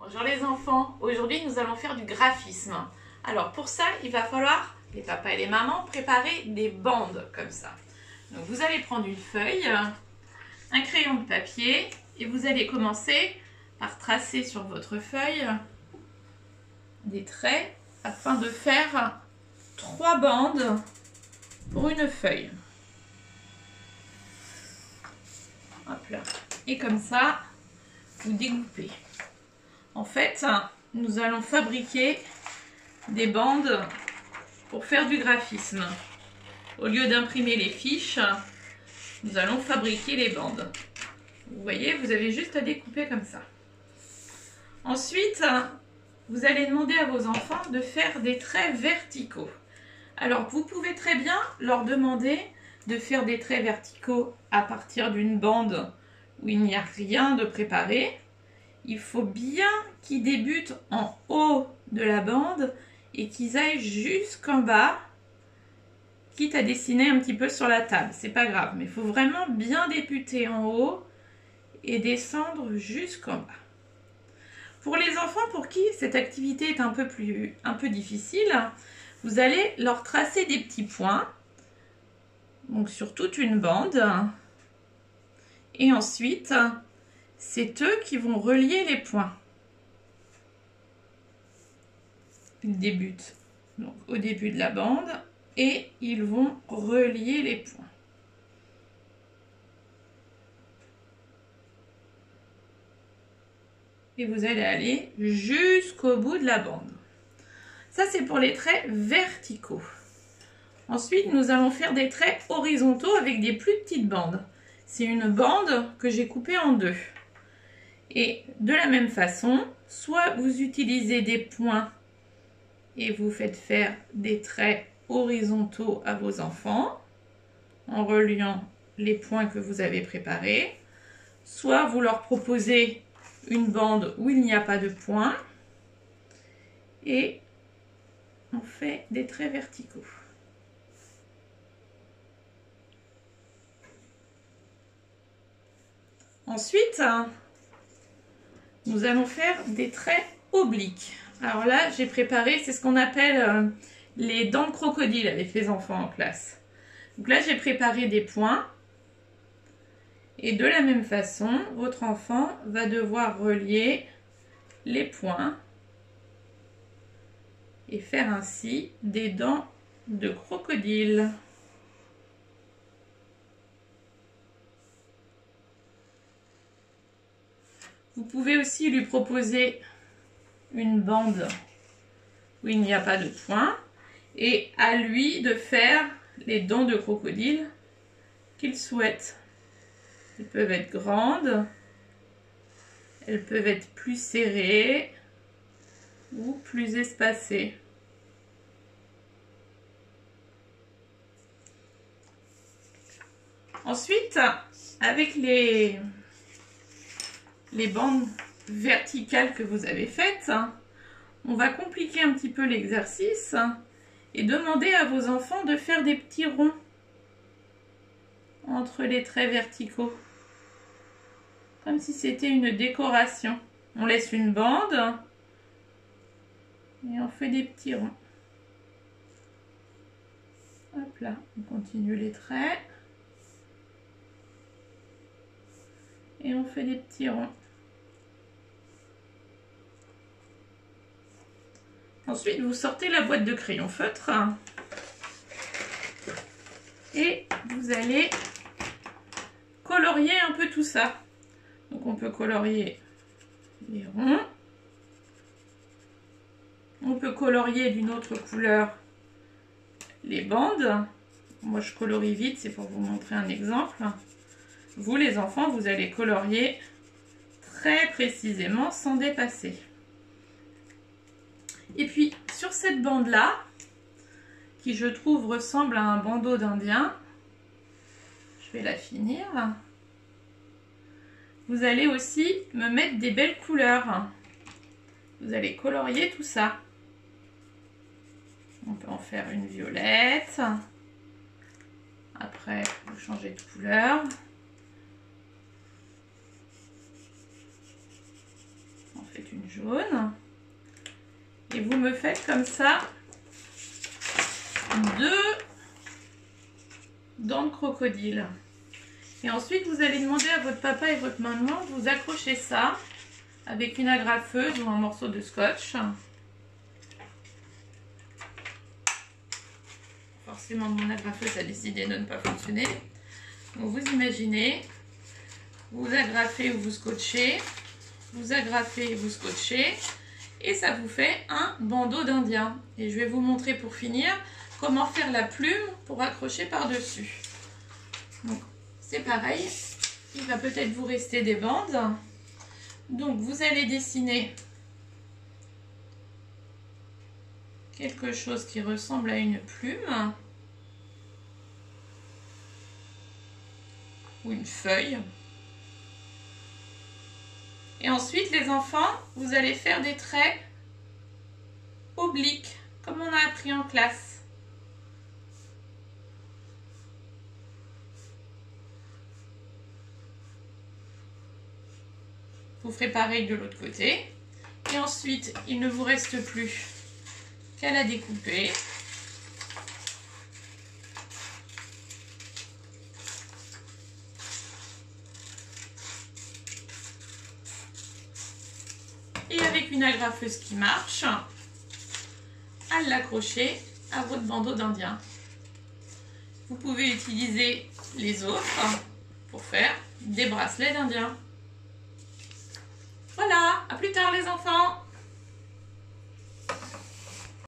Bonjour les enfants, aujourd'hui nous allons faire du graphisme. Alors pour ça, il va falloir, les papas et les mamans, préparer des bandes comme ça. Donc vous allez prendre une feuille, un crayon de papier et vous allez commencer par tracer sur votre feuille des traits afin de faire 3 bandes pour une feuille. Hop là. Et comme ça, vous découpez. En fait, nous allons fabriquer des bandes pour faire du graphisme. Au lieu d'imprimer les fiches, nous allons fabriquer les bandes. Vous voyez, vous avez juste à découper comme ça. Ensuite, vous allez demander à vos enfants de faire des traits verticaux. Alors, vous pouvez très bien leur demander de faire des traits verticaux à partir d'une bande où il n'y a rien de préparé. Il faut bien qu'ils débutent en haut de la bande et qu'ils aillent jusqu'en bas, quitte à dessiner un petit peu sur la table. C'est pas grave, mais il faut vraiment bien débuter en haut et descendre jusqu'en bas. Pour les enfants pour qui cette activité est un peu difficile, vous allez leur tracer des petits points, donc sur toute une bande, et ensuite c'est eux qui vont relier les points. Ils débutent donc au début de la bande et ils vont relier les points. Et vous allez aller jusqu'au bout de la bande. Ça, c'est pour les traits verticaux. Ensuite, nous allons faire des traits horizontaux avec des plus petites bandes. C'est une bande que j'ai coupée en deux. Et de la même façon, soit vous utilisez des points et vous faites faire des traits horizontaux à vos enfants en reliant les points que vous avez préparés, soit vous leur proposez une bande où il n'y a pas de points et on fait des traits verticaux. Ensuite, nous allons faire des traits obliques. Alors là, j'ai préparé, c'est ce qu'on appelle les dents de crocodile avec les enfants en classe. Donc là, j'ai préparé des points. Et de la même façon, votre enfant va devoir relier les points et faire ainsi des dents de crocodile. Vous pouvez aussi lui proposer une bande où il n'y a pas de points et à lui de faire les dents de crocodile qu'il souhaite. Elles peuvent être grandes, elles peuvent être plus serrées ou plus espacées. Ensuite, avec les bandes verticales que vous avez faites, on va compliquer un petit peu l'exercice et demander à vos enfants de faire des petits ronds entre les traits verticaux, comme si c'était une décoration. On laisse une bande et on fait des petits ronds. Hop là, on continue les traits et on fait des petits ronds. Ensuite, vous sortez la boîte de crayon feutre et vous allez colorier un peu tout ça. Donc on peut colorier les ronds. On peut colorier d'une autre couleur les bandes. Moi je colorie vite, c'est pour vous montrer un exemple. Vous les enfants, vous allez colorier très précisément sans dépasser. Et puis sur cette bande là, qui je trouve ressemble à un bandeau d'Indien, je vais la finir. Vous allez aussi me mettre des belles couleurs. Vous allez colorier tout ça. On peut en faire une violette. Après, vous changez de couleur. En faites une jaune. jaune. Et vous me faites comme ça 2 dents de crocodile. Et ensuite, vous allez demander à votre papa et votre maman de vous accrocher ça avec une agrafeuse ou un morceau de scotch. Forcément, mon agrafeuse a décidé de ne pas fonctionner. Donc, vous imaginez, vous agrafez ou vous scotchez, vous agrafez et vous scotchez, et ça vous fait un bandeau d'Indien. Et je vais vous montrer pour finir comment faire la plume pour accrocher par-dessus. Donc, c'est pareil, il va peut-être vous rester des bandes. Donc, vous allez dessiner quelque chose qui ressemble à une plume ou une feuille. Et ensuite, les enfants, vous allez faire des traits obliques, comme on a appris en classe. Vous ferez pareil de l'autre côté. Et ensuite, il ne vous reste plus qu'à la découper. Et avec une agrafeuse qui marche, à l'accrocher à votre bandeau d'Indien. Vous pouvez utiliser les autres pour faire des bracelets d'Indien. Voilà, à plus tard les enfants!